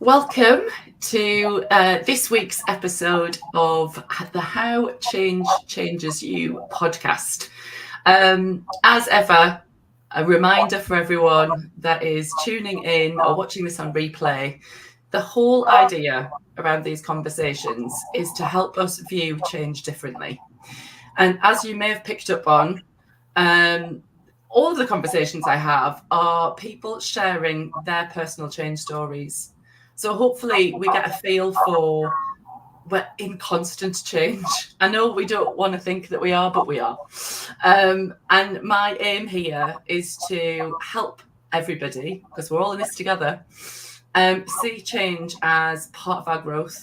Welcome to this week's episode of the How Change Changes You podcast. As ever, a reminder for everyone that is tuning in or watching this on replay, the whole idea around these conversations is to help us view change differently. And as you may have picked up on, all of the conversations I have are people sharing their personal change stories. So hopefully we get a feel for we're in constant change. I know we don't want to think that we are, but we are. And my aim here is to help everybody, because we're all in this together, see change as part of our growth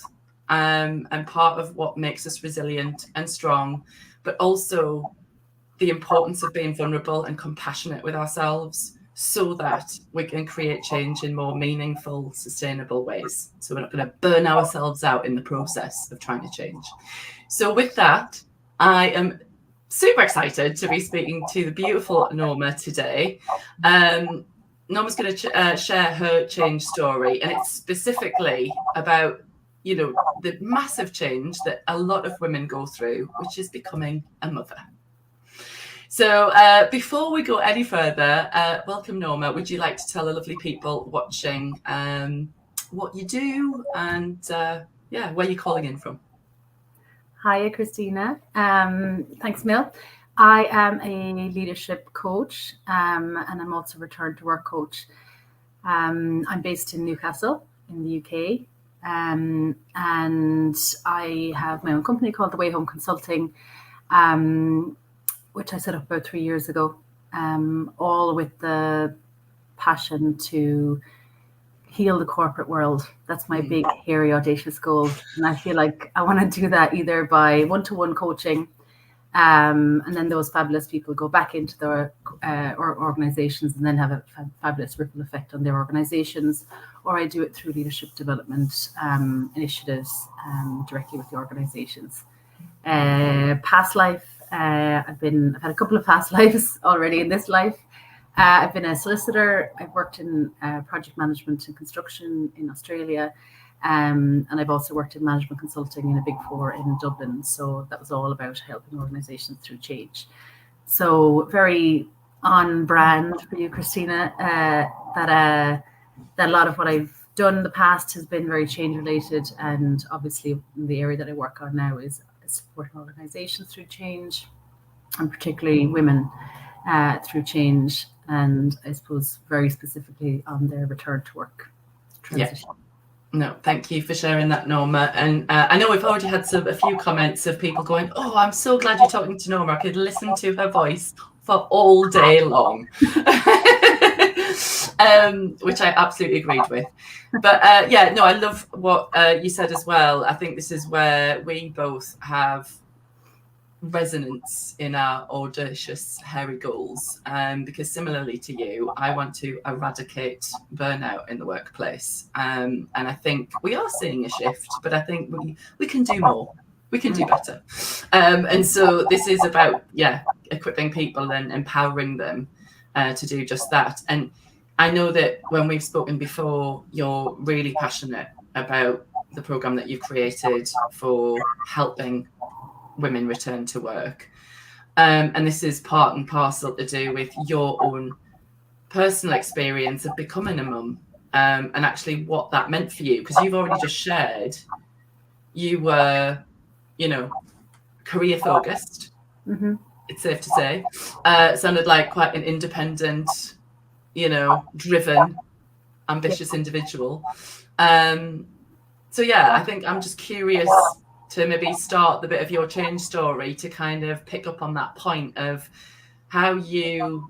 and part of what makes us resilient and strong, but also the importance of being vulnerable and compassionate with ourselves so that we can create change in more meaningful, sustainable ways. So we're not going to burn ourselves out in the process of trying to change. So with that, I am super excited to be speaking to the beautiful Norma today. Norma's going to share her change story, and it's specifically about, the massive change that a lot of women go through, which is becoming a mother. So before we go any further, welcome, Norma. Would you like to tell the lovely people watching what you do and where you're calling in from? Hiya, Christina. Thanks, Mil. I am a leadership coach and I'm also a return to work coach. I'm based in Newcastle in the UK, and I have my own company called The Way Home Consulting, which I set up about 3 years ago, all with the passion to heal the corporate world. That's my big, hairy, audacious goal. And I feel like I want to do that either by one-to-one coaching, and then those fabulous people go back into their organizations and then have a fabulous ripple effect on their organizations, or I do it through leadership development initiatives directly with the organizations. Past life, I've had a couple of past lives already in this life. I've been a solicitor. I've worked in project management and construction in Australia, and I've also worked in management consulting in a Big Four in Dublin. So that was all about helping organizations through change. So very on brand for you, Christina, that a lot of what I've done in the past has been very change related, and obviously the area that I work on now is supporting organizations through change, and particularly women through change, and I suppose very specifically on their return to work transition. Yeah. No, thank you for sharing that, Norma. And I know we've already had a few comments of people going, "Oh, I'm so glad you're talking to Norma. I could listen to her voice for all day long," which I absolutely agreed with. But I love what you said as well. I think this is where we both have resonance in our audacious, hairy goals. Because similarly to you, I want to eradicate burnout in the workplace. And I think we are seeing a shift, but I think we can do more. We can do better. And so this is about, equipping people and empowering them to do just that. And I know that when we've spoken before, you're really passionate about the program that you've created for helping women return to work. And this is part and parcel to do with your own personal experience of becoming a mum, and actually what that meant for you, because you've already just shared you were, career focused. Mm-hmm. It's safe to say. Sounded like quite an independent, driven, ambitious individual. I think I'm just curious to maybe start the bit of your change story to kind of pick up on that point of how do you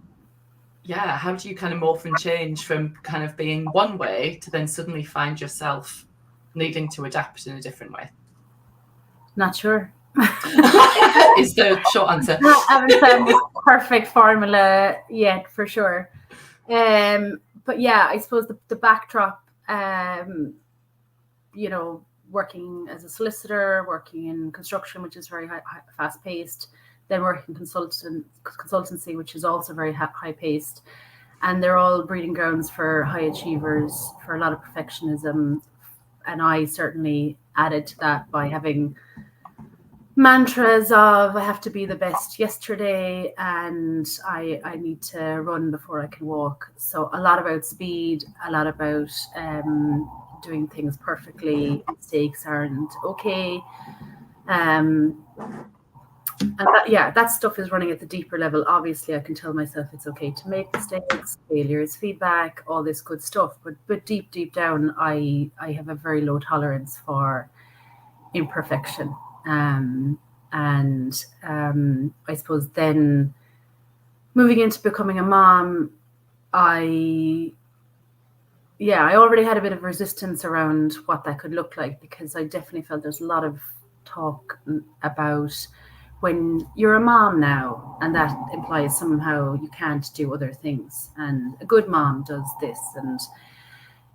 kind of morph and change from kind of being one way to then suddenly find yourself needing to adapt in a different way? Not sure. Is the short answer. I haven't found this perfect formula yet, for sure. But yeah, I suppose the backdrop, working as a solicitor, working in construction, which is very fast-paced, then working consultancy, which is also very high-paced. And they're all breeding grounds for high achievers, for a lot of perfectionism. And I certainly added to that by having mantras of I have to be the best yesterday, and I need to run before I can walk. So a lot about speed, a lot about doing things perfectly. Mistakes aren't okay. And that stuff is running at the deeper level. Obviously, I can tell myself it's okay to make mistakes, failure is feedback, all this good stuff. But deep down, I have a very low tolerance for imperfection. I suppose then moving into becoming a mom, I already had a bit of resistance around what that could look like, because I definitely felt there's a lot of talk about when you're a mom now, and that implies somehow you can't do other things, and a good mom does this, and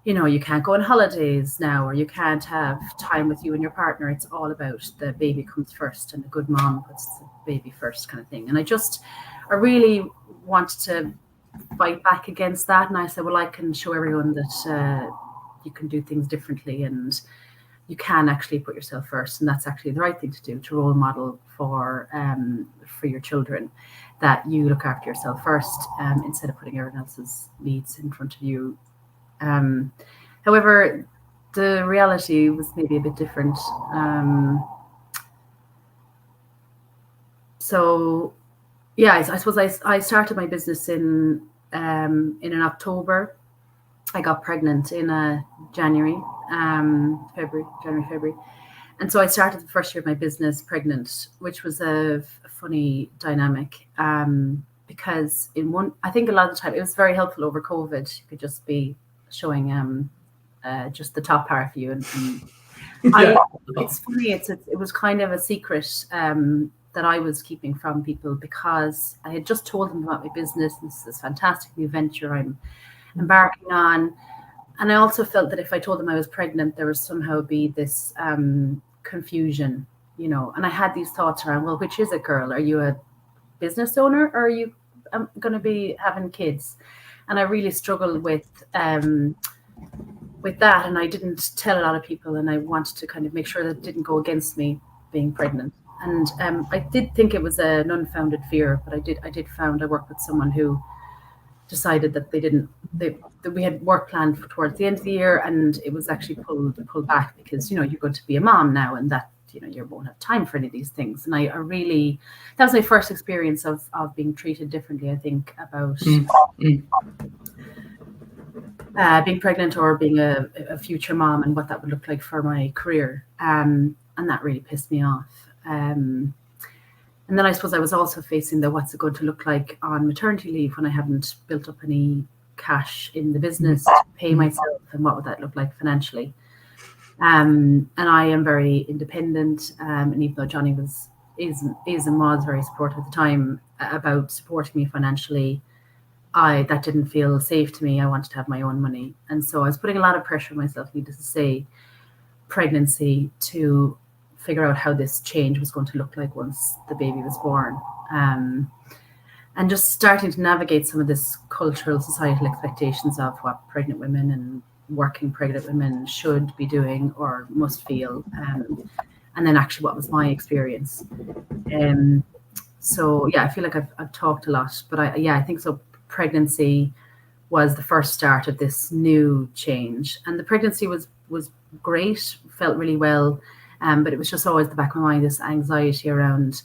you can't go on holidays now, or you can't have time with you and your partner. It's all about the baby comes first, and a good mom puts the baby first, kind of thing. And I really wanted to fight back against that. And I said, well, I can show everyone that you can do things differently, and you can actually put yourself first. And that's actually the right thing to do, to role model for your children, that you look after yourself first, instead of putting everyone else's needs in front of you. However, the reality was maybe a bit different. I suppose I started my business in an October. I got pregnant in January, February. And so I started the first year of my business pregnant, which was a funny dynamic. Because I think a lot of the time it was very helpful over COVID. You could just be showing just the top part of you, and it's funny. It was kind of a secret that I was keeping from people, because I had just told them about my business. This is this fantastic new venture I'm embarking on, and I also felt that if I told them I was pregnant, there would somehow be this confusion, And I had these thoughts around, well, which is it, girl? Are you a business owner, or are you going to be having kids? And I really struggled with that, and I didn't tell a lot of people, and I wanted to kind of make sure that it didn't go against me being pregnant. And I did think it was an unfounded fear, but I worked with someone who decided that that we had work planned for towards the end of the year, and it was actually pulled back, because you're going to be a mom now, and that you won't have time for any of these things. And I really, that was my first experience of being treated differently, I think, about being pregnant, or being a future mom, and what that would look like for my career. And that really pissed me off. And then I suppose I was also facing what's it going to look like on maternity leave, when I haven't built up any cash in the business to pay myself, and what would that look like financially? And I am very independent, and even though Johnny was very supportive at the time about supporting me financially, that didn't feel safe to me. I wanted to have my own money, and so I was putting a lot of pressure on myself, needless to say, pregnancy, to figure out how this change was going to look like once the baby was born, and just starting to navigate some of this cultural, societal expectations of what pregnant women and working pregnant women should be doing or must feel, and then actually what was my experience. I feel like I've talked a lot, but I think so. Pregnancy was the first start of this new change, and the pregnancy was great, felt really well, but it was just always the back of my mind, this anxiety around,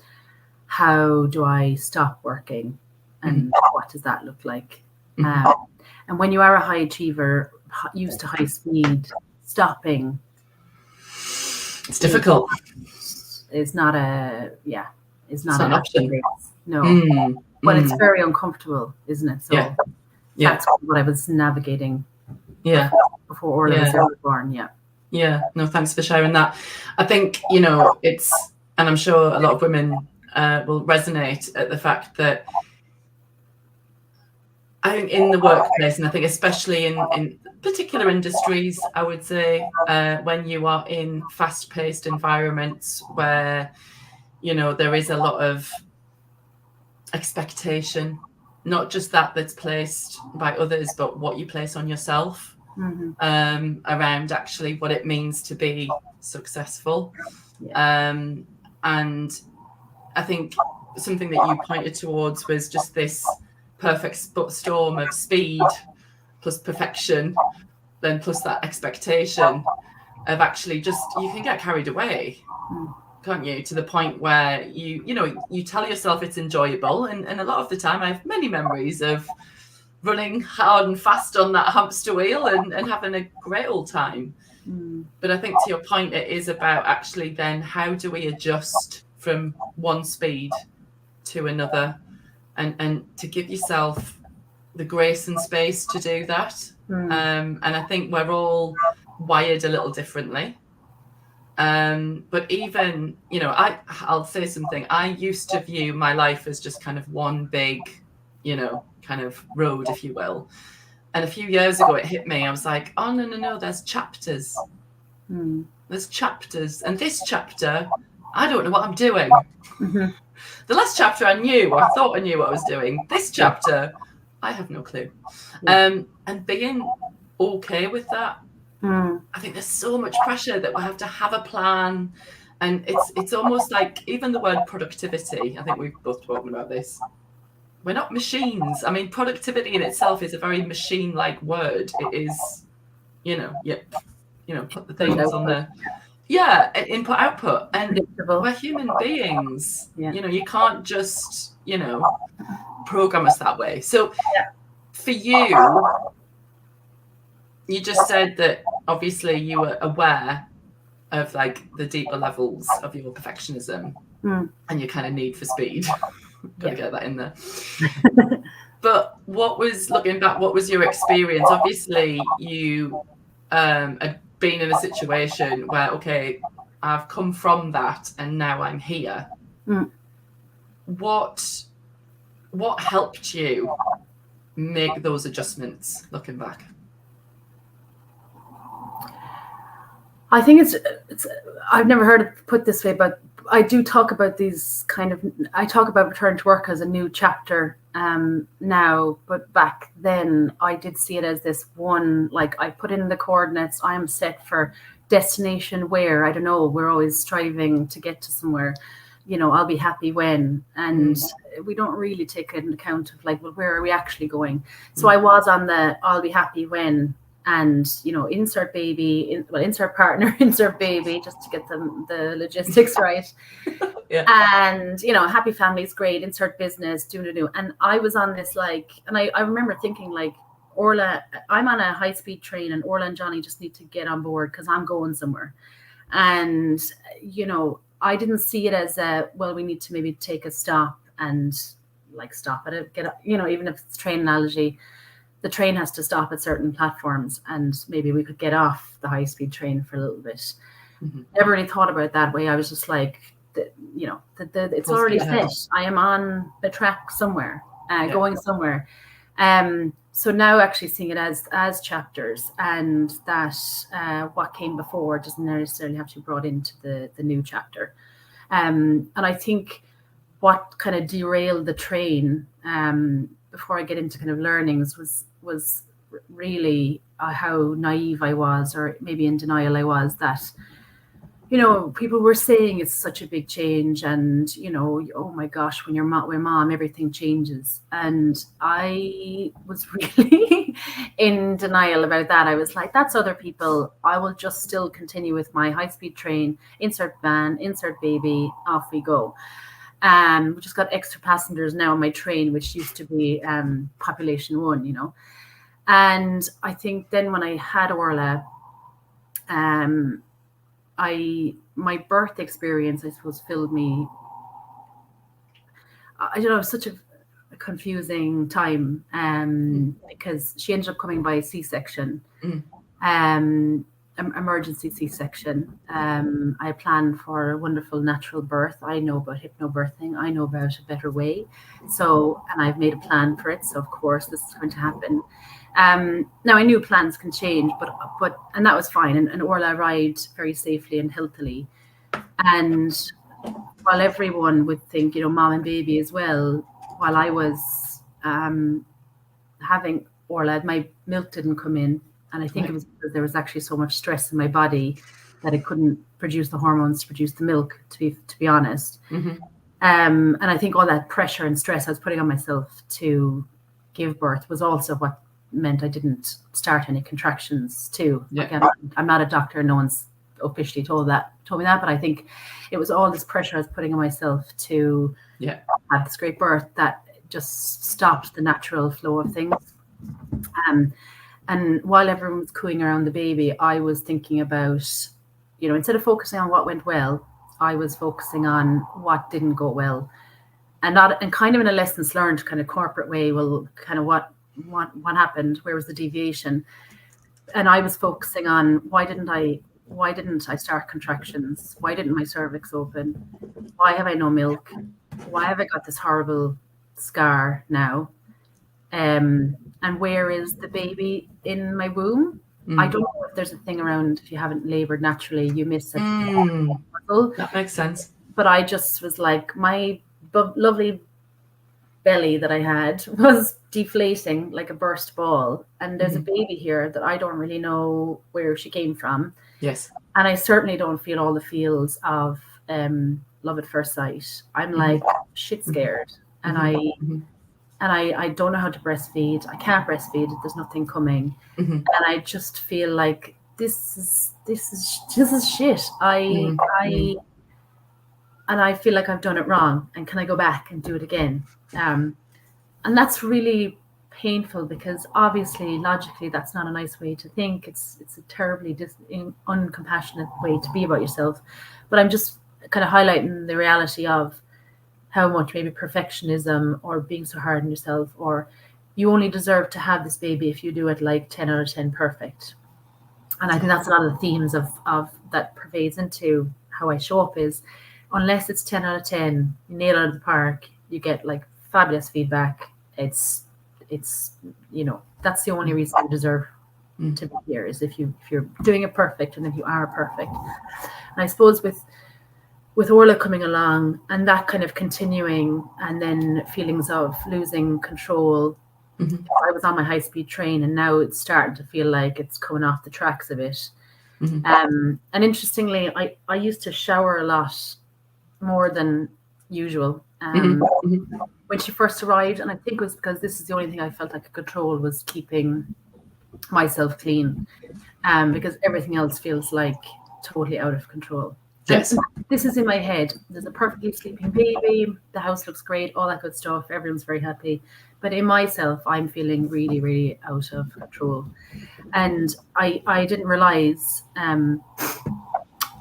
how do I stop working, and what does that look like? And when you are a high achiever, used to high speed, stopping, it's difficult. It's not an option. No. Well, it's very uncomfortable, isn't it? So that's what I was navigating. Before Orla was ever born. Yeah. No, thanks for sharing that. I think, it's, and I'm sure a lot of women will resonate at the fact that I think in the workplace, and I think especially in particular industries, I would say, when you are in fast-paced environments where, there is a lot of expectation, not just that's placed by others, but what you place on yourself, around actually what it means to be successful. And I think something that you pointed towards was just this perfect storm of speed plus perfection, then plus that expectation of actually just, you can get carried away, can't you, to the point where you tell yourself it's enjoyable, and a lot of the time I have many memories of running hard and fast on that hamster wheel and having a great old time. But I think, to your point, it is about actually then how do we adjust from one speed to another, and to give yourself the grace and space to do that. And I think we're all wired a little differently. But even, I'll say something. I used to view my life as just kind of one big, kind of road, if you will. And a few years ago, it hit me. I was like, oh, no, there's chapters. There's chapters. And this chapter, I don't know what I'm doing. The last chapter I knew, or I thought I knew what I was doing. This chapter, I have no clue. And being okay with that. I think there's so much pressure that we have to have a plan. And it's almost like, even the word productivity, I think we've both spoken about this. We're not machines. I mean, productivity in itself is a very machine-like word. It is, put the things on the, input, output. And we're human beings. You can't just, program us that way. So for you, you just said that obviously you were aware of like the deeper levels of your perfectionism and your kind of need for speed. Gotta get that in there. But looking back, what was your experience? Obviously you had been in a situation where, okay, I've come from that and now I'm here. What helped you make those adjustments, looking back? I think it's I've never heard it put this way, but I do talk about I talk about return to work as a new chapter now, but back then I did see it as this one, like I put in the coordinates, I am set for destination where, I don't know, we're always striving to get to somewhere, I'll be happy when, and we don't really take an account of like, well, where are we actually going? So I was on the I'll be happy when, and insert baby, insert partner, insert baby, just to get the logistics right. And happy family is great, insert business, do. And I was on this like, and I remember thinking like, Orla, I'm on a high-speed train and Orla and Johnny just need to get on board because I'm going somewhere. And I didn't see it as we need to maybe take a stop and like stop at it, even if it's a train analogy, the train has to stop at certain platforms and maybe we could get off the high-speed train for a little bit. Never really thought about it that way. I was just like, it's already set. I am on the track somewhere, going somewhere. So now actually seeing it as chapters, and that what came before doesn't necessarily have to be brought into the new chapter. And I think what kind of derailed the train, before I get into kind of learnings, was really how naive I was, or maybe in denial I was, that people were saying it's such a big change, and oh my gosh, when you're with mom everything changes, and I was really in denial about that. I was like, that's other people, I will just still continue with my high-speed train, insert van, insert baby, off we go. We just got extra passengers now on my train, which used to be population 1, and I think then when I had Orla, my birth experience, I suppose, filled me. I don't know, such a confusing time, because she ended up coming by C-section, emergency C-section. I planned for a wonderful natural birth. I know about hypnobirthing. I know about a better way. So, and I've made a plan for it. So of course this is going to happen. Now I knew plans can change, but and that was fine. And Orla arrived very safely and healthily. And while everyone would think, mom and baby as well, while I was having Orla, my milk didn't come in. And I think it was because there was actually so much stress in my body that it couldn't produce the hormones to produce the milk, to be honest. And I think all that pressure and stress I was putting on myself to give birth was also what meant I didn't start any contractions too. Again, I'm not a doctor, no one's officially told me that, but I think it was all this pressure I was putting on myself to have this great birth that just stopped the natural flow of things. And while everyone was cooing around the baby, I was thinking about, instead of focusing on what went well, I was focusing on what didn't go well, and kind of in a lessons learned kind of corporate way. Well, kind of what happened? Where was the deviation? And I was focusing on why didn't I start contractions? Why didn't my cervix open? Why have I no milk? Why have I got this horrible scar now? And where is the baby in my womb? I don't know if there's a thing around if you haven't labored naturally, you miss it. That makes sense. But I just was like, my lovely belly that I had was deflating like a burst ball. And there's a baby here that I don't really know where she came from. Yes. And I certainly don't feel all the feels of love at first sight. I'm like shit scared. And I don't know how to breastfeed. I can't breastfeed. There's nothing coming. And I just feel like this is shit. And I feel like I've done it wrong. And can I go back and do it again? And that's really painful because obviously, logically, that's not a nice way to think. It's a terribly uncompassionate way to be about yourself. But I'm just kind of highlighting the reality of how much maybe perfectionism or being so hard on yourself, or you only deserve to have this baby if you do it like 10 out of 10 perfect. And I think that's a lot of the themes of that pervades into how I show up is unless it's 10 out of 10, you nail it out of the park, you get like fabulous feedback. It's that's the only reason you deserve to be here is if you're doing it perfect and if you are perfect. And I suppose with Orla coming along and that kind of continuing and then feelings of losing control, I was on my high-speed train and now it's starting to feel like it's coming off the tracks a bit. And interestingly, I used to shower a lot more than usual when she first arrived. And I think it was because this is the only thing I felt I could control was keeping myself clean because everything else feels like totally out of control. Yes. This is in my head. There's a perfectly sleeping baby. The house looks great. All that good stuff. Everyone's very happy. But in myself, I'm feeling really, really out of control. And I didn't realize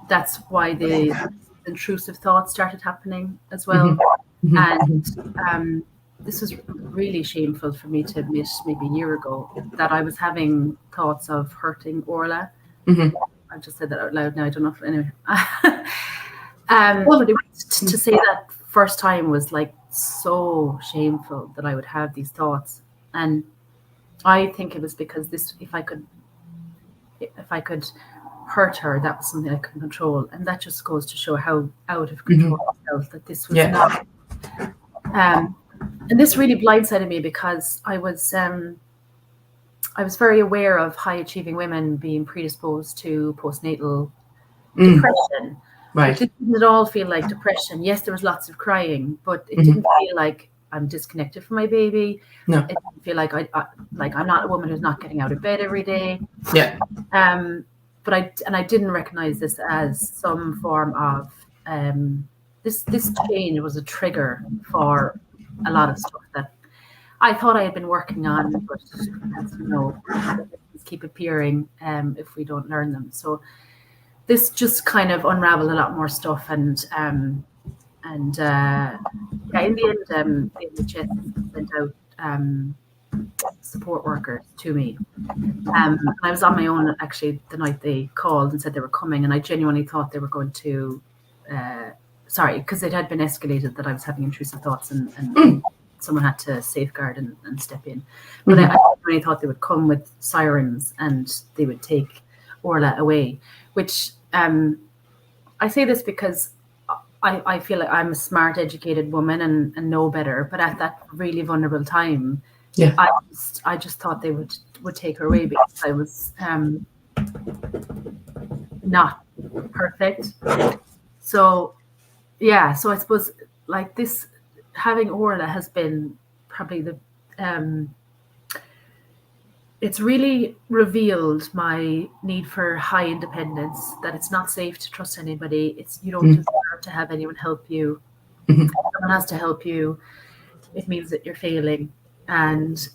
that's why the intrusive thoughts started happening as well. And this was really shameful for me to admit maybe a year ago that I was having thoughts of hurting Orla. I just said that out loud now. I don't know if anyway. But to say that first time was like so shameful that I would have these thoughts, and I think it was because if I could hurt her, that was something I couldn't control, and that just goes to show how out of control I felt that this was not. And this really blindsided me because I was very aware of high achieving women being predisposed to postnatal depression. Right. It didn't at all feel like depression. Yes, there was lots of crying, but it didn't feel like I'm disconnected from my baby. No. It didn't feel like I'm not a woman who's not getting out of bed every day. Yeah. But I didn't recognize this as some form of this change was a trigger for a lot of stuff that I thought I had been working on, but as you know, keep appearing if we don't learn them. So this just kind of unraveled a lot more stuff, and in the end, the NHS sent out support workers to me. I was on my own actually the night they called and said they were coming, and I genuinely thought they were going to. Because it had been escalated that I was having intrusive thoughts and someone had to safeguard and step in. But I really thought they would come with sirens and they would take Orla away, which I say this because I feel like I'm a smart, educated woman and know better. But at that really vulnerable time, Yeah. I just thought they would take her away because I was not perfect. So yeah, so I suppose like this, having Orla has been probably the it's really revealed my need for high independence, that it's not safe to trust anybody. It's you don't deserve to have anyone help you. Mhm. Someone has to help you. It means that you're failing. And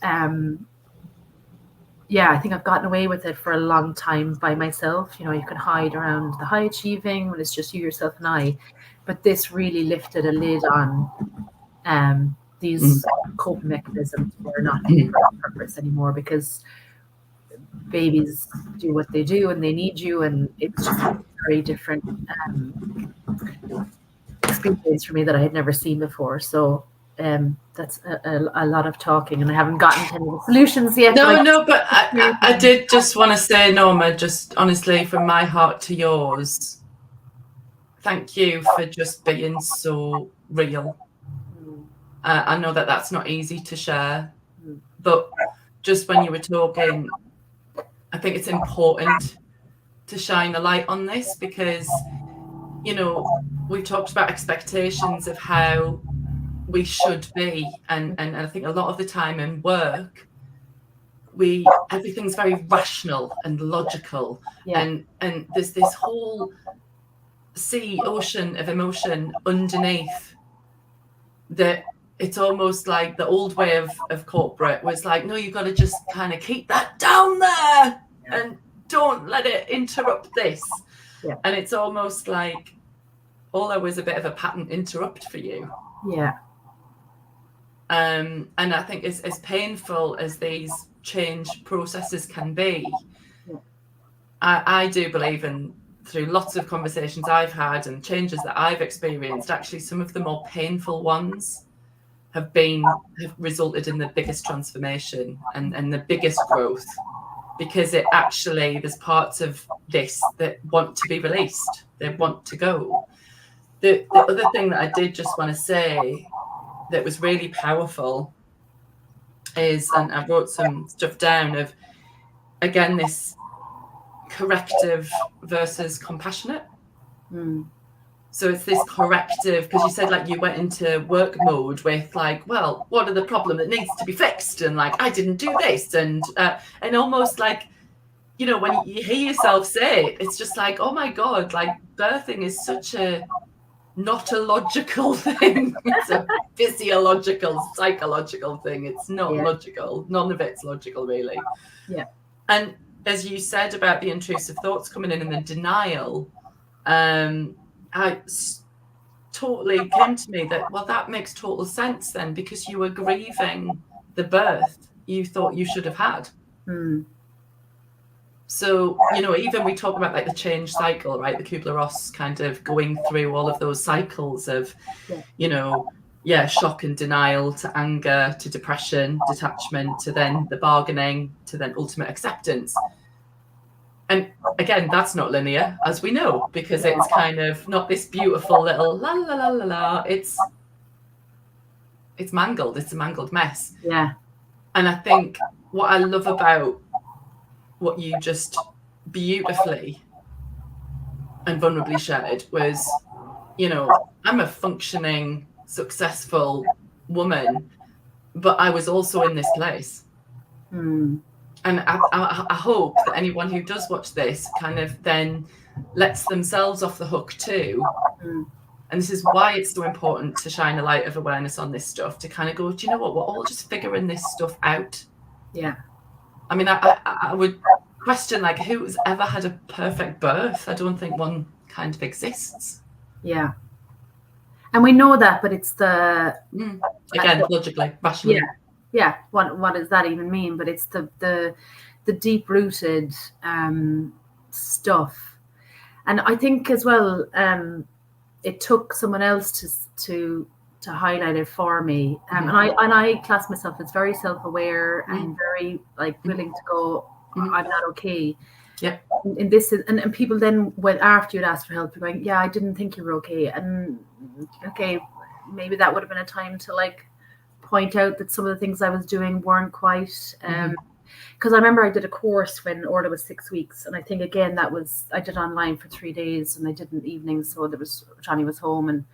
yeah, I think I've gotten away with it for a long time by myself. You know, you can hide around the high achieving when it's just you, yourself, and I. But this really lifted a lid on these coping mechanisms were not for purpose anymore, because babies do what they do and they need you, and it's just a very different experience for me that I had never seen before. So that's a lot of talking, and I haven't gotten to any of the solutions yet. But I did just want to say, Norma, just honestly from my heart to yours, thank you for just being so real. I know that that's not easy to share, but just when you were talking, I think it's important to shine a light on this, because, you know, we've talked about expectations of how we should be. And I think a lot of the time in work, everything's very rational and logical. Yeah. And there's this whole ocean of emotion underneath that. It's almost like the old way of corporate was like, no, you've got to just kind of keep that down there and don't let it interrupt this. Yeah. And it's almost like Ola was a bit of a pattern interrupt for you. Yeah. And I think as painful as these change processes can be, I do believe in, through lots of conversations I've had and changes that I've experienced, actually some of the more painful ones have resulted in the biggest transformation and the biggest growth, because it actually, there's parts of this that want to be released, they want to go. The other thing that I did just want to say that was really powerful is, and I wrote some stuff down of, again, this corrective versus compassionate. So it's this corrective, because you said like you went into work mode with like, well, what are the problem that needs to be fixed, and like I didn't do this, and almost like, you know, when you hear yourself say it, it's just like, oh my god, like birthing is such a not a logical thing. It's a physiological, psychological thing. It's not logical. None of it's logical, really. Yeah. And as you said about the intrusive thoughts coming in and the denial, totally came to me that, well, that makes total sense then, because you were grieving the birth you thought you should have had. So, you know, even we talk about like the change cycle, right? The Kubler-Ross kind of going through all of those cycles of, you know, shock and denial, to anger, to depression, detachment, to then the bargaining, to then ultimate acceptance. And again, that's not linear, as we know, because it's kind of not this beautiful little la la la la la. It's mangled. It's a mangled mess. Yeah. And I think what I love about what you just beautifully and vulnerably shared was, you know, I'm a functioning, successful woman, but I was also in this place. And I hope that anyone who does watch this kind of then lets themselves off the hook too. And this is why it's so important to shine a light of awareness on this stuff, to kind of go, do you know what, we're all just figuring this stuff out. Yeah. I mean, I would question, like, who's ever had a perfect birth? I don't think one kind of exists. Yeah. And we know that, but it's the... Again, logically, rationally. Yeah. What does that even mean? But it's the deep-rooted stuff. And I think as well, it took someone else to highlight it for me. And I class myself as very self-aware and very like willing to go, I'm not okay. And this is, and people then, when after you'd ask for help, you're going, yeah, I didn't think you were okay. And okay, maybe that would have been a time to like point out that some of the things I was doing weren't quite. Because I remember I did a course when Orla was 6 weeks, and I think again I did online for 3 days, and I did in the evenings, so Johnny was home, and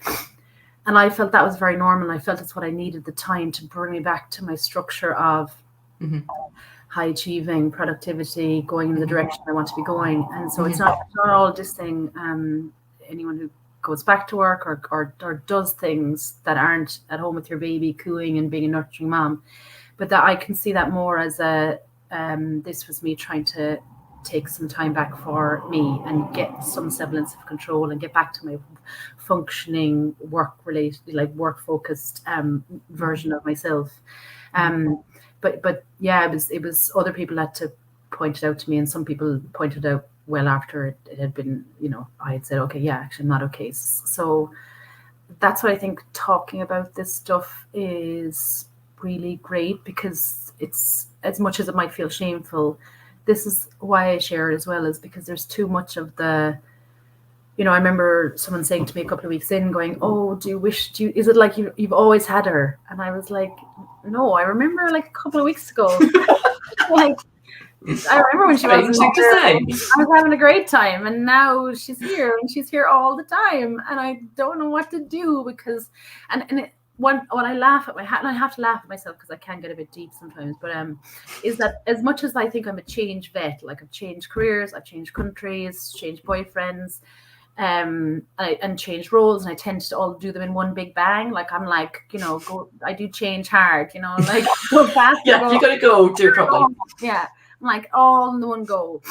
I felt that was very normal. I felt it's what I needed the time to bring me back to my structure of high achieving productivity, going in the direction I want to be going. And so it's not all just saying anyone who goes back to work or does things that aren't at home with your baby, cooing and being a nurturing mom, but that I can see that more as this was me trying to take some time back for me and get some semblance of control and get back to my functioning work focused version of myself. But yeah, it was other people had to point it out to me, and some people pointed out well after it had been, I had said, okay, yeah, actually I'm not okay. So that's why I think talking about this stuff is really great, because it's, as much as it might feel shameful, this is why I share it as well, is because there's too much of the, I remember someone saying to me a couple of weeks in, going, oh, is it like you've always had her? And I was like, no, I remember like a couple of weeks ago, like, I remember when she was here, I was having a great time, and now she's here, and she's here all the time, and I don't know what to do, because, when I laugh at and I have to laugh at myself because I can get a bit deep sometimes, but is that as much as I think I'm a change vet, like I've changed careers, I've changed countries, changed boyfriends, and changed roles, and I tend to all do them in one big bang. Like I'm like, I do change hard, like go fast. Yeah, you gotta go do it properly. Yeah, I'm like all in one go.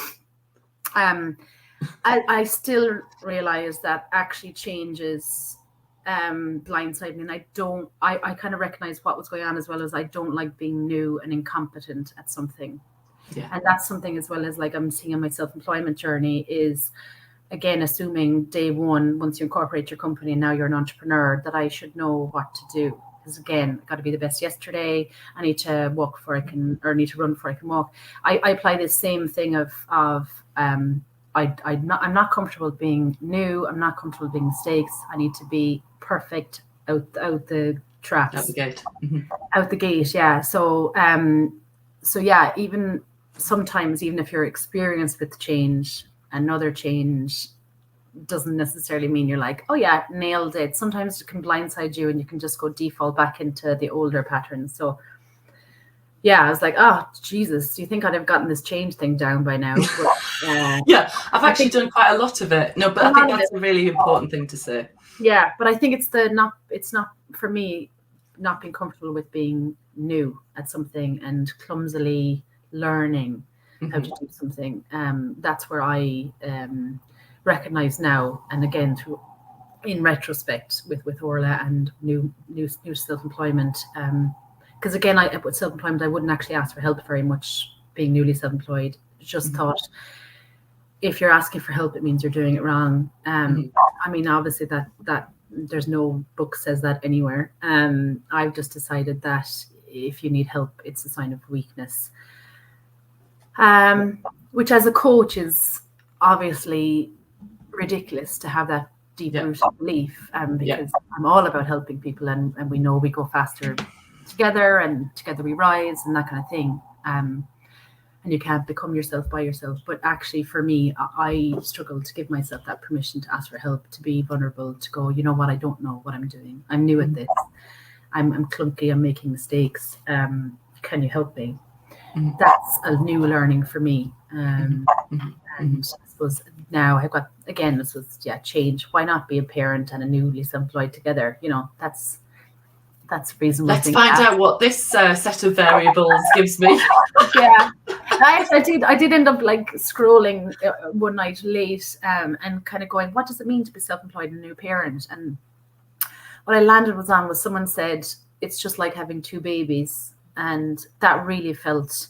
I still realize that actually changes blindside me, and I kind of recognize what was going on, as well as I don't like being new and incompetent at something. Yeah. And that's something as well as like I'm seeing on my self-employment journey is, again, assuming day one, once you incorporate your company and now you're an entrepreneur, that I should know what to do. Because again, I got to be the best yesterday. I need to walk before I can, or need to run before I can walk. I apply this same thing of I'm not comfortable being new. I'm not comfortable being mistakes. I need to be perfect out the traps. Out the gate. Out the gate, yeah. So yeah, even sometimes, even if you're experienced with change, another change doesn't necessarily mean you're like, oh yeah, nailed it. Sometimes it can blindside you, and you can just go default back into the older patterns. So yeah, I was like, oh, Jesus, do you think I'd have gotten this change thing down by now? But, yeah, I've actually done quite a lot of it. No, but I think that's a really important thing to say. Yeah, but I think it's not for me, not being comfortable with being new at something and clumsily learning how to do something. That's where I recognize now, and again, in retrospect with Orla and new self-employment, because again, with self-employment, I wouldn't actually ask for help very much being newly self-employed. Just thought, if you're asking for help, it means you're doing it wrong. I mean, obviously that there's no book says that anywhere. I've just decided that if you need help, it's a sign of weakness. Which as a coach is obviously ridiculous to have that deep-rooted belief, because I'm all about helping people, and we know we go faster together, and together we rise, and that kind of thing. And you can't become yourself by yourself. But actually, for me, I struggle to give myself that permission to ask for help, to be vulnerable, to go, you know what, I don't know what I'm doing. I'm new at this. I'm clunky. I'm making mistakes. Can you help me? That's a new learning for me. And I suppose now I've got, again, this was change. Why not be a parent and a newly self-employed together? That's reasonable. Let's find out what this set of variables gives me. Yeah, I did end up like scrolling one night late and kind of going, what does it mean to be self-employed and a new parent? And what I landed was someone said, it's just like having two babies. And that really felt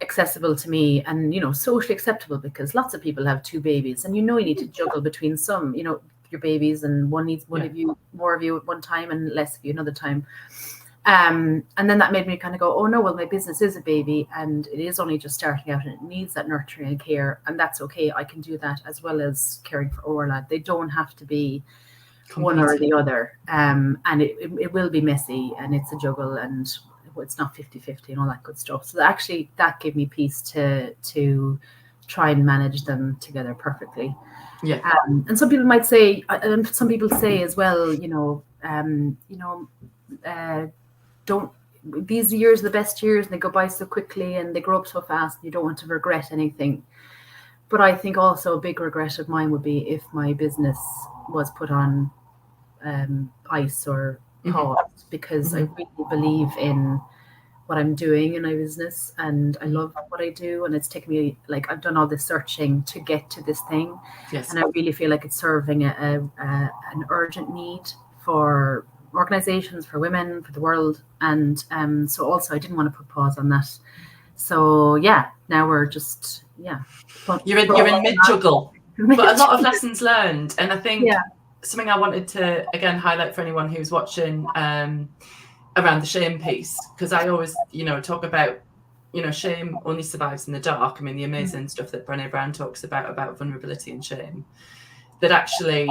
accessible to me, and socially acceptable, because lots of people have two babies, and you need to juggle between some, your babies, and one needs more of you at one time and less of you another time. And then that made me kind of go, oh no, well, my business is a baby, and it is only just starting out, and it needs that nurturing and care, and that's okay. I can do that as well as caring for Orla. They don't have to be one or the other. And it will be messy, and it's a juggle, and it's not 50-50 and all that good stuff. So actually that gave me peace to try and manage them together perfectly. Yeah. And some people might say, and some people say as well, don't, these years are the best years and they go by so quickly and they grow up so fast and you don't want to regret anything. But I think also a big regret of mine would be if my business was put on ice or paused, because I really believe in what I'm doing in my business, and I love what I do, and it's taken me, like, I've done all this searching to get to this thing. Yes. And I really feel like it's serving an urgent need for organizations, for women, for the world. And so also I didn't want to put pause on that. So yeah, now we're just, You're in mid-juggle, but a lot of lessons learned. And I think something I wanted to, again, highlight for anyone who's watching around the shame piece, because I always, talk about, shame only survives in the dark. I mean, the amazing stuff that Brené Brown talks about vulnerability and shame, that actually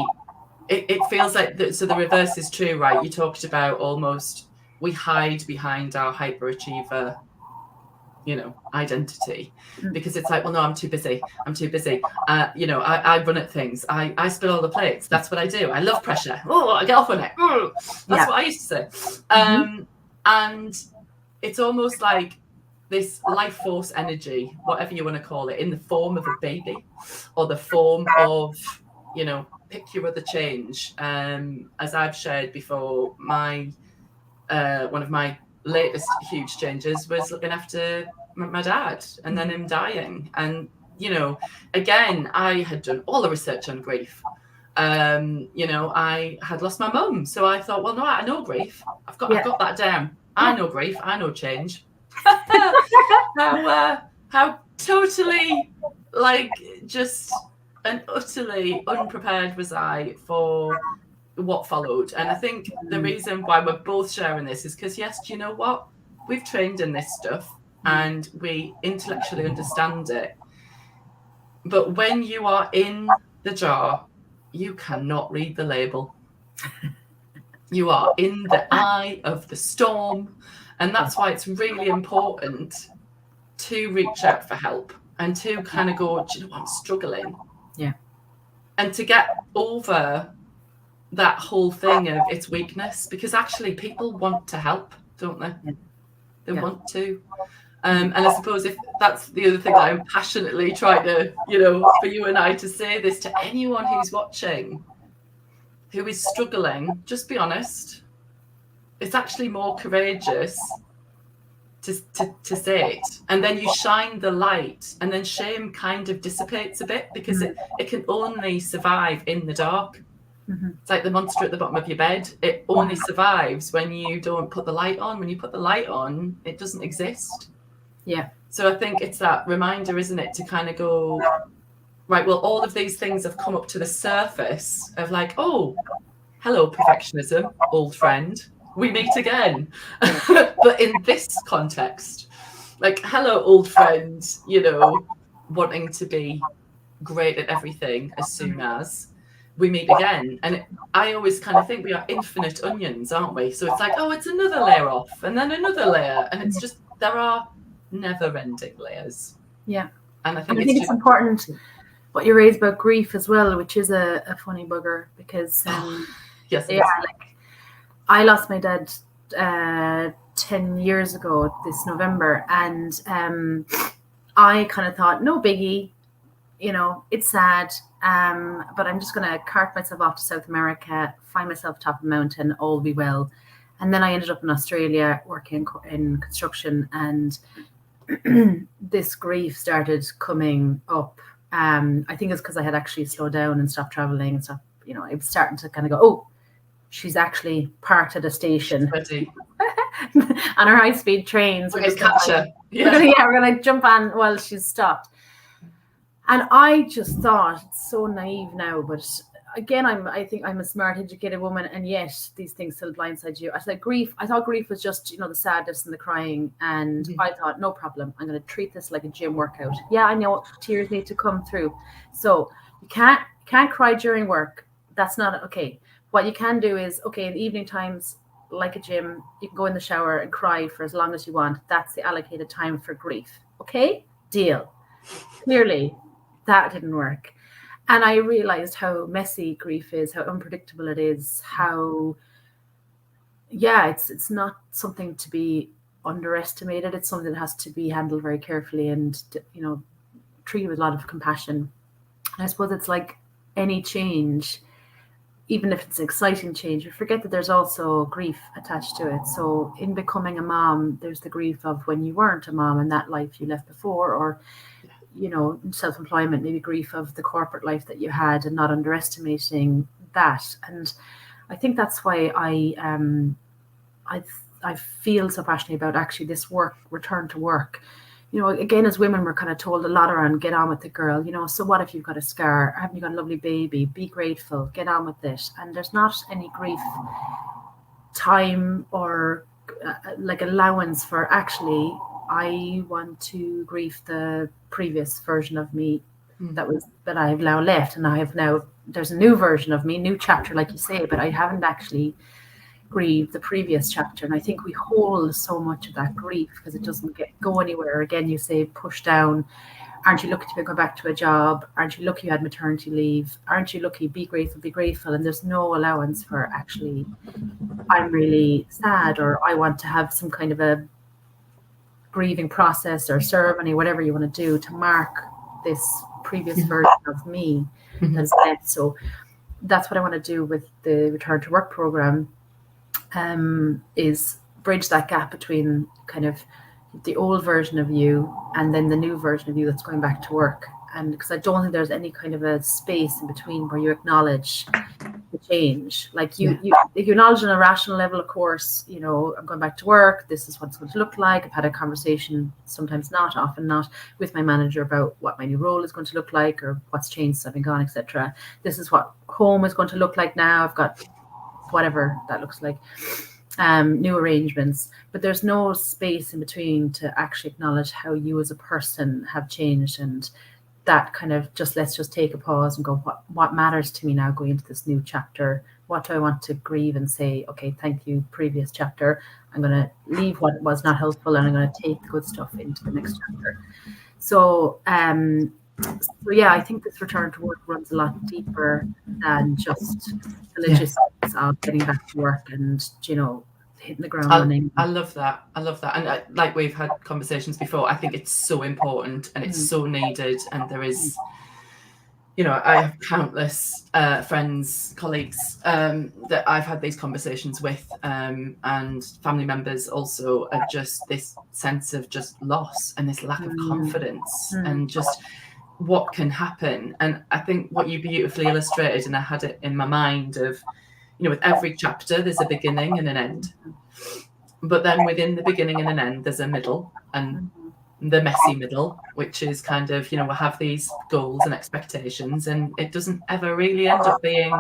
it feels like, so the reverse is true, right? You talked about almost we hide behind our hyperachiever identity, because it's like, well, no, I'm too busy. I run at things. I spill all the plates. That's what I do. I love pressure. Oh, I get off on it. That's what I used to say. And it's almost like this life force energy, whatever you want to call it, in the form of a baby or the form of, pick your other change. As I've shared before, one of my latest huge changes was looking after my dad, and then him dying. And again, I had done all the research on grief. I had lost my mum, so I thought, well, no, I know grief. I've got that down. I know grief. I know change. How totally, like, just and utterly unprepared was I for what followed. And I think the reason why we're both sharing this is because, yes, do you know what? We've trained in this stuff and we intellectually understand it. But when you are in the jar, you cannot read the label. You are in the eye of the storm. And that's why it's really important to reach out for help and to kind of go, do you know what? I'm struggling. Yeah. And to get over that whole thing of its weakness, because actually people want to help, don't they? They want to. And I suppose if that's the other thing that I'm passionately trying to, for you and I to say this to anyone who's watching, who is struggling, just be honest. It's actually more courageous to say it. And then you shine the light, and then shame kind of dissipates a bit, because it can only survive in the dark. It's like the monster at the bottom of your bed. It only survives when you don't put the light on. When you put the light on, it doesn't exist. Yeah. So I think it's that reminder, isn't it, to kind of go, right, well, all of these things have come up to the surface of like, oh, hello, perfectionism, old friend, we meet again. But in this context, like, hello, old friend, wanting to be great at everything as soon as we meet again. And I always kind of think we are infinite onions, aren't we? So it's like, oh, it's another layer off and then another layer. And it's just, there are never-ending layers. Yeah. And I think it's important what you raised about grief as well, which is a funny bugger, because yes, like, I lost my dad 10 years ago this November, and I kind of thought, no biggie, it's sad, but I'm just going to cart myself off to South America, find myself top of a mountain, all will be well. And then I ended up in Australia working in construction, and this grief started coming up. I think it's because I had actually slowed down and stopped traveling and stuff. I was starting to kind of go, oh, she's actually parked at a station on her high-speed trains. We're going to catch her. We're going to jump on while she's stopped. And I just thought, it's so naive now, but again, I think I'm a smart, educated woman, and yet these things still blindside you. I thought grief was just, the sadness and the crying, and I thought, no problem, I'm going to treat this like a gym workout. Yeah, I know tears need to come through, so you can't cry during work. That's not okay. what you can do is, okay, in the evening times, like a gym, you can go in the shower and cry for as long as you want. That's the allocated time for grief. Okay, deal. Clearly, that didn't work. And I realized how messy grief is, how unpredictable it is, how, yeah, it's not something to be underestimated. It's something that has to be handled very carefully and, treated with a lot of compassion. And I suppose it's like any change, even if it's an exciting change, you forget that there's also grief attached to it. So in becoming a mom, there's the grief of when you weren't a mom and that life you left before, or, self-employment, maybe grief of the corporate life that you had, and not underestimating that. And I think that's why I feel so passionate about actually this work, return to work. Again, as women, we're kind of told a lot around get on with the girl, so what if you've got a scar? Haven't you got a lovely baby? Be grateful, get on with it. And there's not any grief time or like allowance for actually, I want to grieve the previous version of me that I've now left. And there's a new version of me, new chapter, like you say, but I haven't actually grieve the previous chapter. And I think we hold so much of that grief because it doesn't go anywhere. Again, you say push down. Aren't you lucky to go back to a job? Aren't you lucky you had maternity leave? Aren't you lucky? Be grateful. And there's no allowance for actually, I'm really sad, or I want to have some kind of a grieving process or ceremony, whatever you want to do to mark this previous version of me that's left. So that's what I want to do with the Return to Work program. Is bridge that gap between kind of the old version of you and then the new version of you that's going back to work. And because I don't think there's any kind of a space in between where you acknowledge the change. Like you acknowledge on a rational level, of course, I'm going back to work. This is what it's going to look like. I've had a conversation, sometimes not, often not, with my manager about what my new role is going to look like or what's changed since I've been gone, etc. This is what home is going to look like now. I've got whatever that looks like, new arrangements, but there's no space in between to actually acknowledge how you as a person have changed. And that kind of let's just take a pause and go, what matters to me now going into this new chapter? What do I want to grieve and say, okay, thank you, previous chapter. I'm going to leave what was not helpful and I'm going to take the good stuff into the next chapter. So yeah, I think this return to work runs a lot deeper than just the logistics of getting back to work and, hitting the ground running. I love that. And like we've had conversations before, I think it's so important and it's so needed. And there is, I have countless friends, colleagues that I've had these conversations with, and family members also, of just this sense of just loss and this lack of confidence and just what can happen. And I think what you beautifully illustrated, and I had it in my mind of, with every chapter there's a beginning and an end, but then within the beginning and an end there's a middle, and the messy middle, which is kind of, we have these goals and expectations and it doesn't ever really end up being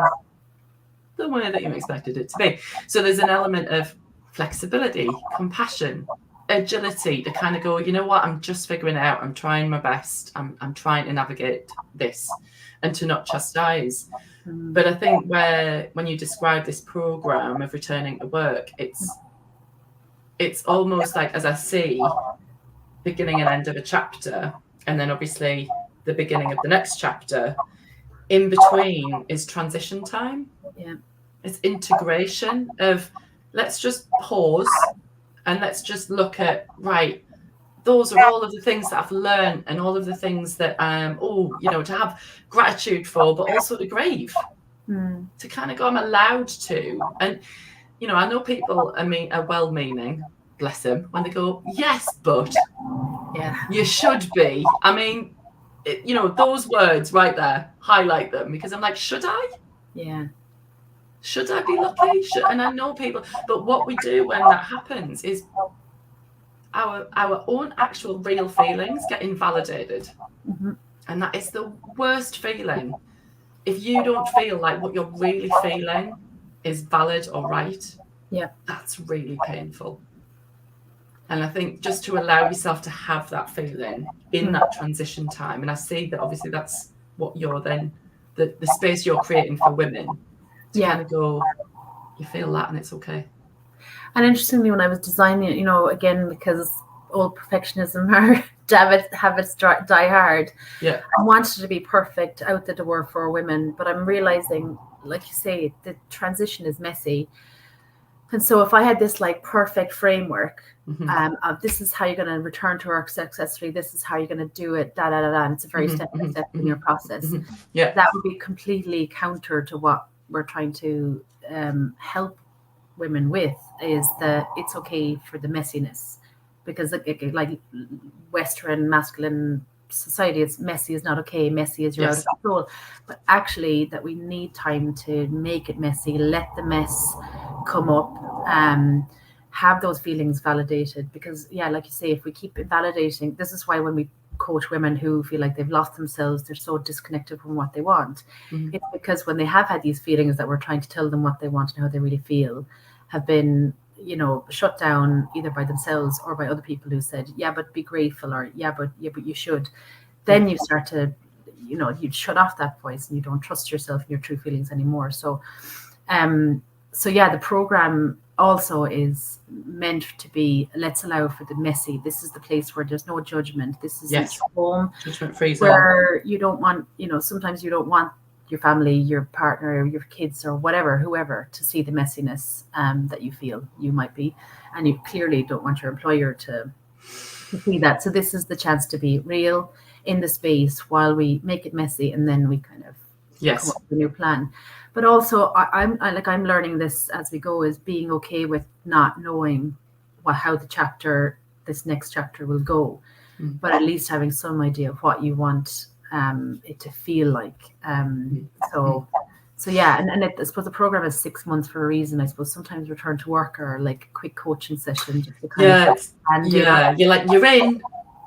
the way that you expected it to be. So there's an element of flexibility, compassion, agility to kind of go, I'm just figuring it out. I'm trying my best. I'm trying to navigate this, and to not chastise. But I think when you describe this program of returning to work, it's almost like, as I see, beginning and end of a chapter, and then obviously the beginning of the next chapter. In between is transition time. Yeah, it's integration of, let's just pause and let's just look at, right, those are all of the things that I've learned and all of the things that to have gratitude for, but also to grieve, to kind of go, I'm allowed to. And I know people are well-meaning, bless them, when they go, yes, but you should be. I mean, those words right there, highlight them, because I'm like, should I? Yeah. Should I be lucky? And I know people, but what we do when that happens is our own actual real feelings get invalidated. And that is the worst feeling. If you don't feel like what you're really feeling is valid or right, that's really painful. And I think just to allow yourself to have that feeling in that transition time, and I see that obviously that's what you're then, the space you're creating for women to kind of go, you feel that and it's okay. And interestingly, when I was designing it, again, because old perfectionism or habits die hard. Yeah. I wanted it to be perfect out the door for women, but I'm realizing, like you say, the transition is messy. And so if I had this like perfect framework of this is how you're going to return to work successfully, this is how you're going to do it, and it's a very step-by-step in your process. That would be completely counter to what we're trying to help women with, is that it's okay for the messiness. Because like Western masculine society, it's messy is not okay, messy is you're out of control. But actually that we need time to make it messy, let the mess come up, have those feelings validated. Because like you say, if we keep invalidating, this is why when we coach women who feel like they've lost themselves, they're so disconnected from what they want. It's because when they have had these feelings that we're trying to tell them what they want and how they really feel, have been shut down either by themselves or by other people who said, but be grateful, or but you should. Then you start to, you shut off that voice and you don't trust yourself and your true feelings anymore. So the program also is meant to be, let's allow for the messy. This is the place where there's no judgment. This is your home, judgment-free zone, where you don't want, sometimes you don't want your family, your partner, your kids, or whoever, to see the messiness that you feel you might be, and you clearly don't want your employer to see that. So this is the chance to be real in the space while we make it messy, and then we kind of come up with a new plan. But also, I'm learning this as we go, is being okay with not knowing how this next chapter will go, but at least having some idea of what you want it to feel like. So and I suppose the program is 6 months for a reason. I suppose sometimes return to work or like quick coaching session just to kind of you're like, you're in.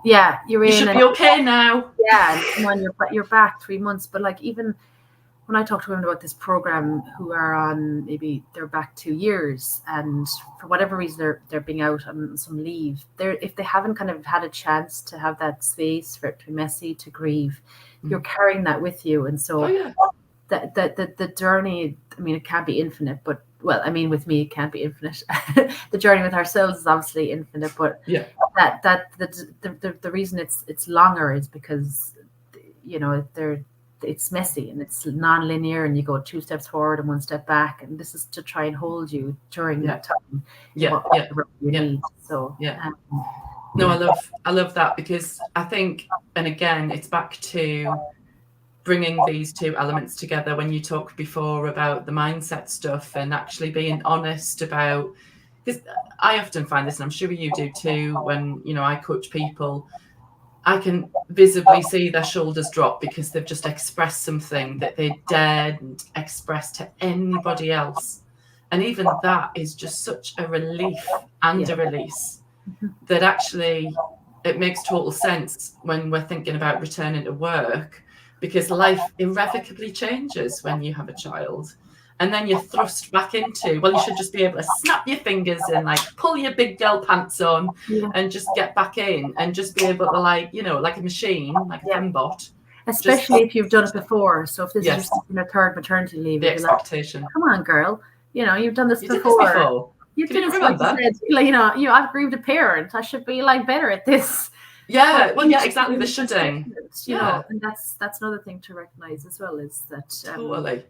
Yeah, you're in. You should be okay now. Yeah, and come on, you're back 3 months. But like, even when I talk to women about this program who are on, maybe they're back 2 years, and for whatever reason they're being out on some leave, if they haven't kind of had a chance to have that space for it to be messy, to grieve, you're carrying that with you. And so the journey, I mean, it can't be infinite, but with me it can't be infinite. The journey with ourselves is obviously infinite, but the reason it's longer is because it's messy and it's non-linear, and you go 2 steps forward and 1 step back, and this is to try and hold you during that time. Whatever you need. So no, I love that, because I think, and again, it's back to bringing these two elements together. When you talked before about the mindset stuff and actually being honest about, because I often find this, and I'm sure you do too, when I coach people, I can visibly see their shoulders drop because they've just expressed something that they daren't express to anybody else. And even that is just such a relief and a release that actually it makes total sense when we're thinking about returning to work, because life irrevocably changes when you have a child. And then you're thrust back into, you should just be able to snap your fingers and like pull your big girl pants on and just get back in and just be able to, like, like a machine, like a fembot. Especially if you've done it before. So if this is your second or third maternity leave, the expectation. Like, come on, girl. You've done this before. You did this remember? I've grieved a parent. I should be like better at this. Yeah, exactly. The shoulding. And that's another thing to recognize as well, is that totally.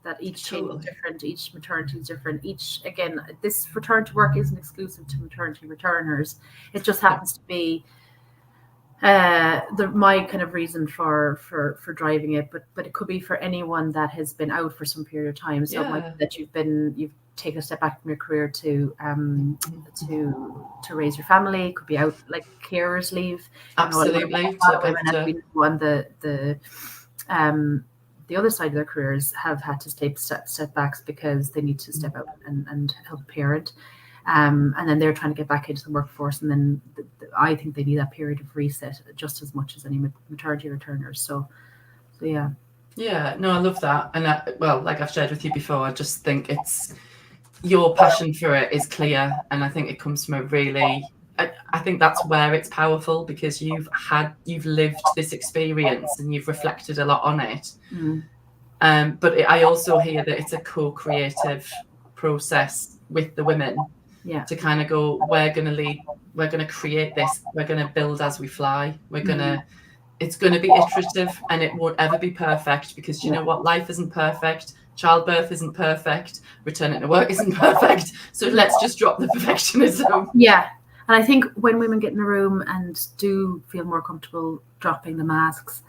That each change is different, each maternity is different. Again, this return to work isn't exclusive to maternity returners. It just happens to be my kind of reason for driving it, but it could be for anyone that has been out for some period of time. So it might be that you've taken a step back from your career to raise your family. It could be out like carers leave. Absolutely. The other side of their careers have had to take step-backs because they need to step out and help parent. And then they're trying to get back into the workforce. And then I think they need that period of reset just as much as any maternity returners. So yeah. Yeah, no, I love that. And like I've shared with you before, I just think it's your passion for it is clear. And I think it comes from a really, I think that's where it's powerful, because you've lived this experience and you've reflected a lot on it. But I also hear that it's a co-creative process with the women to kind of go, we're going to lead, we're going to create this, we're going to build as we fly, we're going to, it's going to be iterative, and it won't ever be perfect, because you know what, life isn't perfect, childbirth isn't perfect, returning to work isn't perfect, so let's just drop the perfectionism. And I think when women get in a room and do feel more comfortable dropping the masks,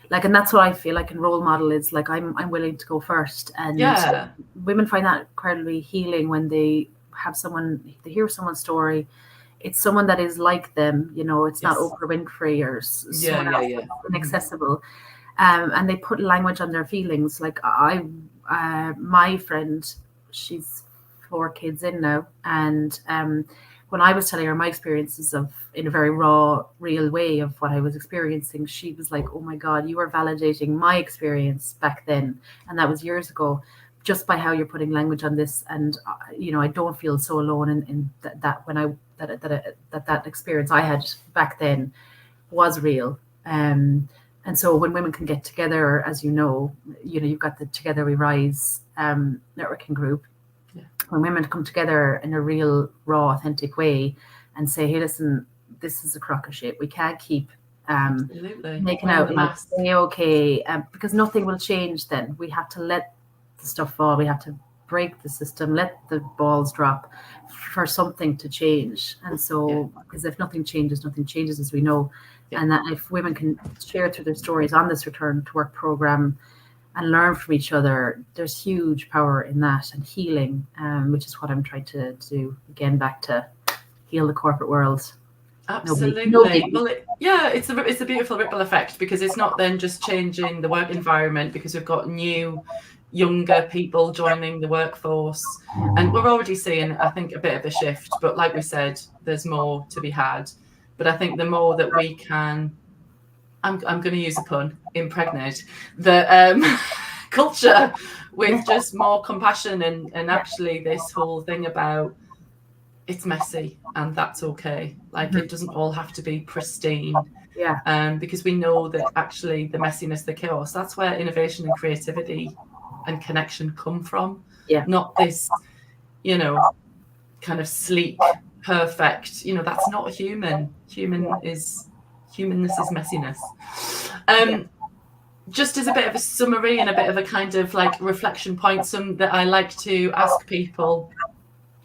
like, and that's what I feel like in role model is like, I'm willing to go first. And women find that incredibly healing when they have someone, they hear someone's story. It's someone that is like them, you know, it's not Oprah Winfrey or someone else inaccessible. And they put language on their feelings. Like my friend, she's 4 kids in now. And when I was telling her my experiences of, in a very raw, real way of what I was experiencing, she was like, oh my God, you are validating my experience back then. And that was years ago, just by how you're putting language on this. And, you know, I don't feel so alone in that when that experience I had back then was real. And so when women can get together, as you know, you've got the Together We Rise networking group. When women come together in a real, raw, authentic way and say, hey, listen, this is a crock of shit. We can't keep making out like, okay, because nothing will change then. We have to let the stuff fall. We have to break the system, let the balls drop for something to change. And so, because if nothing changes, as we know. And that if women can share through their stories on this Return to Work program and learn from each other, there's huge power in that, and healing, which is what I'm trying to do. Again, back to heal the corporate world. Absolutely. Well, it's a beautiful ripple effect, because it's not then just changing the work environment because we've got new, younger people joining the workforce, and we're already seeing, I think, a bit of a shift. But like we said, there's more to be had. But I think the more that we can, I'm going to use a pun, impregnate the culture with just more compassion and actually this whole thing about it's messy and that's okay. Like it doesn't all have to be pristine. Because we know that actually the messiness, the chaos, that's where innovation and creativity and connection come from. Not this, kind of sleek, perfect, that's not human. Humanness is messiness. Just as a bit of a summary and a bit of a kind of like reflection point, some that I like to ask people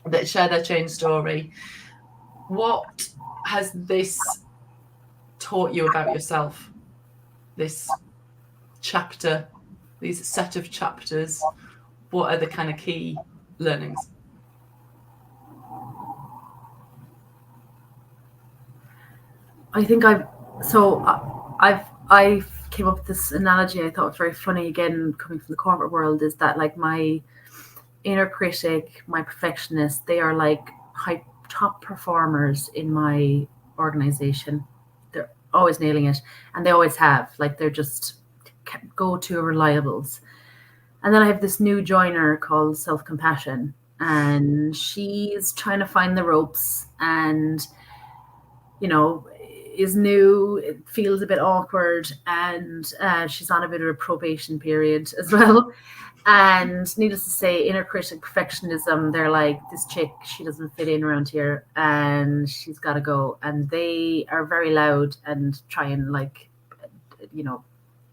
that share their change story. What has this taught you about yourself? This chapter, these set of chapters, what are the kind of key learnings? I think I came up with this analogy I thought was very funny, again, coming from the corporate world, is that like my inner critic, my perfectionist, they are like top performers in my organization. They're always nailing it, and they always have. Like they're just go-to reliables. And then I have this new joiner called Self-Compassion, and she's trying to find the ropes, and is new, it feels a bit awkward, and she's on a bit of a probation period as well. And needless to say, inner critic, perfectionism, they're like, this chick, she doesn't fit in around here and she's got to go. And they are very loud and try and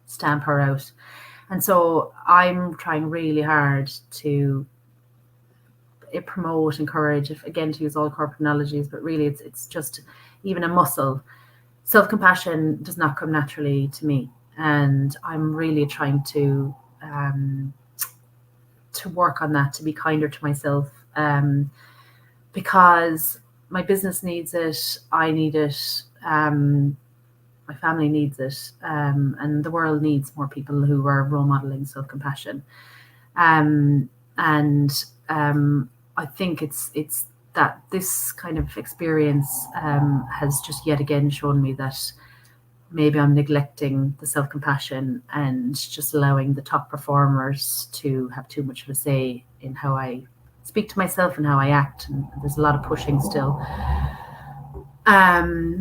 stamp her out. And so I'm trying really hard to promote, encourage, again, to use all corporate analogies, but really it's just even a muscle. Self-compassion does not come naturally to me, and I'm really trying to work on that, to be kinder to myself, because my business needs it, I need it, my family needs it, and the world needs more people who are role modeling self-compassion. And I think it's that this kind of experience has just yet again shown me that maybe I'm neglecting the self-compassion and just allowing the top performers to have too much of a say in how I speak to myself and how I act. And there's a lot of pushing still.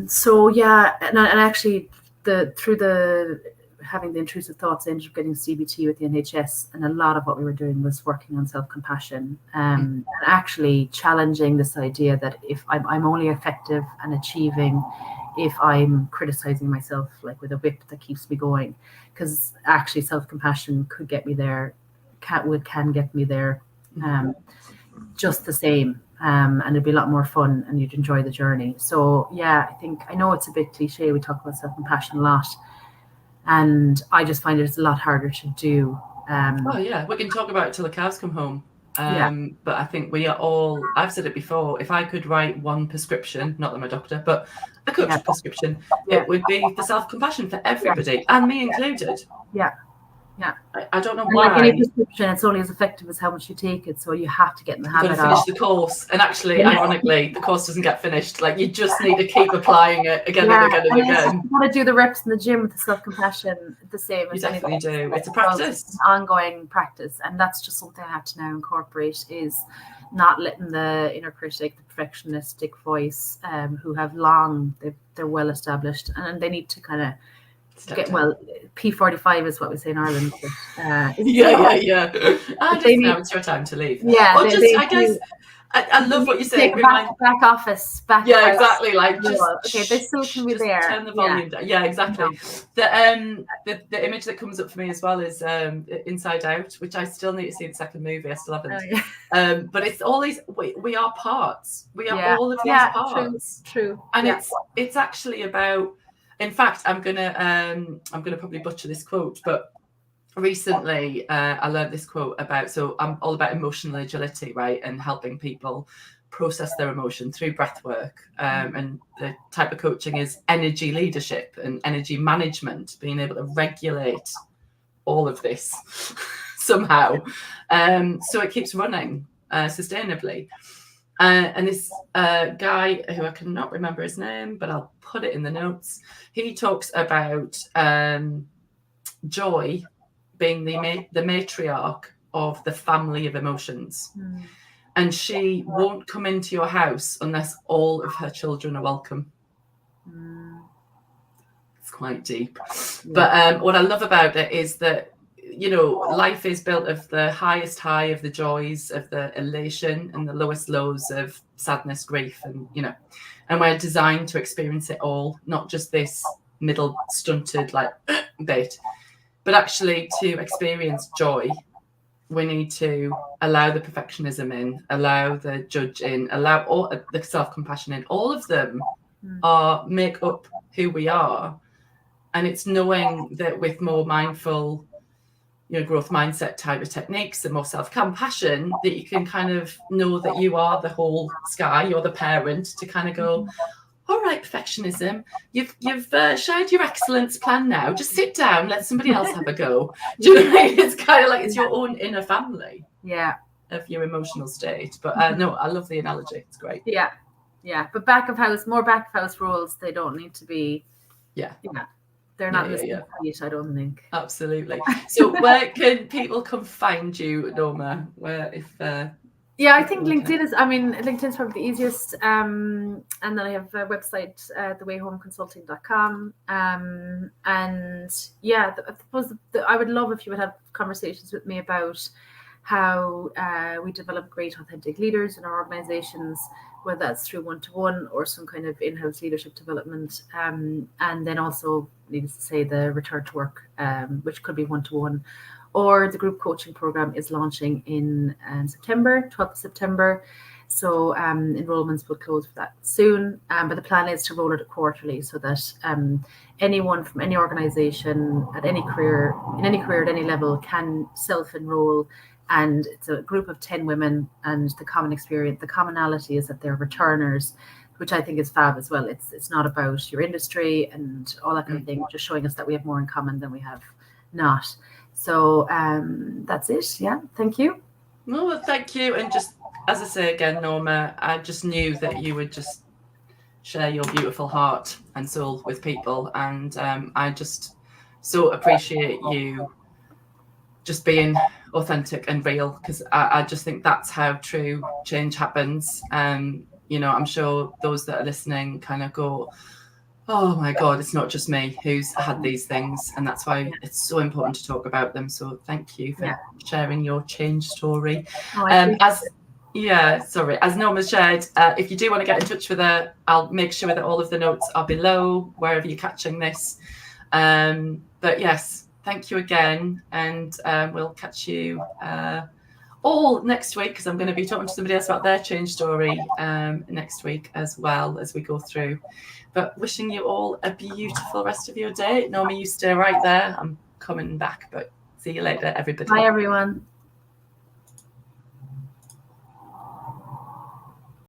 So yeah, and actually through the having the intrusive thoughts, I ended up getting CBT with the NHS, and a lot of what we were doing was working on self-compassion, and actually challenging this idea that if I'm only effective and achieving if I'm criticizing myself like with a whip that keeps me going, because actually self-compassion could get me there, can get me there just the same, and it'd be a lot more fun and you'd enjoy the journey. So yeah, I know it's a bit cliche, we talk about self-compassion a lot, and I just find it's a lot harder to do. Oh yeah, we can talk about it till the cows come home. But I think we are all, I've said it before, if I could write one prescription, not that I'm a doctor, but a coach prescription, it would be for self-compassion for everybody, and me included. I don't know why. Like any prescription, it's only as effective as how much you take it. So you have to get in the habit. You've got to finish the course, and actually, ironically, the course doesn't get finished. Like you just need to keep applying it again and again and again. You got to do the reps in the gym with the self-compassion the same. You definitely do. It's a practice, it's an ongoing practice, and that's just something I have to now incorporate. Is not letting the inner critic, the perfectionistic voice, who have they're well established, and they need to kind of P45 is what we say in Ireland. But, now it's your time to leave. I love what you say. Back office. Yeah, exactly. Like just okay, they still can be there. Turn the volume down. Yeah, exactly. The image that comes up for me as well is Inside Out, which I still need to see the second movie. I still haven't. But it's all these. We are parts. We are all of these parts. True. And it's actually about. In fact, I'm gonna probably butcher this quote, but recently I learned this quote about. So I'm all about emotional agility, right, and helping people process their emotion through breath work. And the type of coaching is energy leadership and energy management, being able to regulate all of this somehow, so it keeps running sustainably. And this guy, who I cannot remember his name, but I'll put it in the notes. He talks about joy being the matriarch of the family of emotions. And she won't come into your house unless all of her children are welcome. It's quite deep. But what I love about it is that, life is built of the highest high of the joys, of the elation, and the lowest lows of sadness, grief, and and we're designed to experience it all, not just this middle stunted bit, but actually to experience joy. We need to allow the perfectionism in, allow the judge in, allow all the self-compassion in. All of them make up who we are, and it's knowing that with more mindful growth mindset type of techniques and more self-compassion, that you can kind of know that you are the whole sky, you're the parent, to kind of go, all right, perfectionism, you've shared your excellence plan now, just sit down, let somebody else have a go. Do you know what I mean? It's kind of like it's your own inner family of your emotional state. But no, I love the analogy, it's great. But more back of house rules, they don't need to be they're not listening to it, I don't think. Absolutely. So where can people come find you, Norma? I think LinkedIn's probably the easiest. And then I have a website, thewayhomeconsulting.com. And I suppose I would love if you would have conversations with me about how we develop great authentic leaders in our organizations, whether that's through one-to-one or some kind of in-house leadership development. And then also, needless to say, the return to work, which could be one-to-one, or the group coaching program is launching in September, 12th of September. So enrollments will close for that soon. But the plan is to roll it quarterly so that anyone from any organization at any career, at any level, can self-enroll. And it's a group of 10 women, and the commonality is that they're returners, which I think is fab as well. It's not about your industry and all that kind of thing, just showing us that we have more in common than we have not. So that's it. Yeah, thank you. Well, thank you. And just as I say again, Norma, I just knew that you would just share your beautiful heart and soul with people. And I just so appreciate you just being authentic and real, because I just think that's how true change happens. I'm sure those that are listening kind of go, oh my God, it's not just me who's had these things, and that's why it's so important to talk about them. So thank you for sharing your change story. As Norma shared, if you do want to get in touch with her, I'll make sure that all of the notes are below wherever you're catching this. But yes, thank you again, and we'll catch you all next week, because I'm going to be talking to somebody else about their change story next week as well as we go through. But wishing you all a beautiful rest of your day. Norma, you stay right there. I'm coming back, but see you later, everybody. Bye, everyone.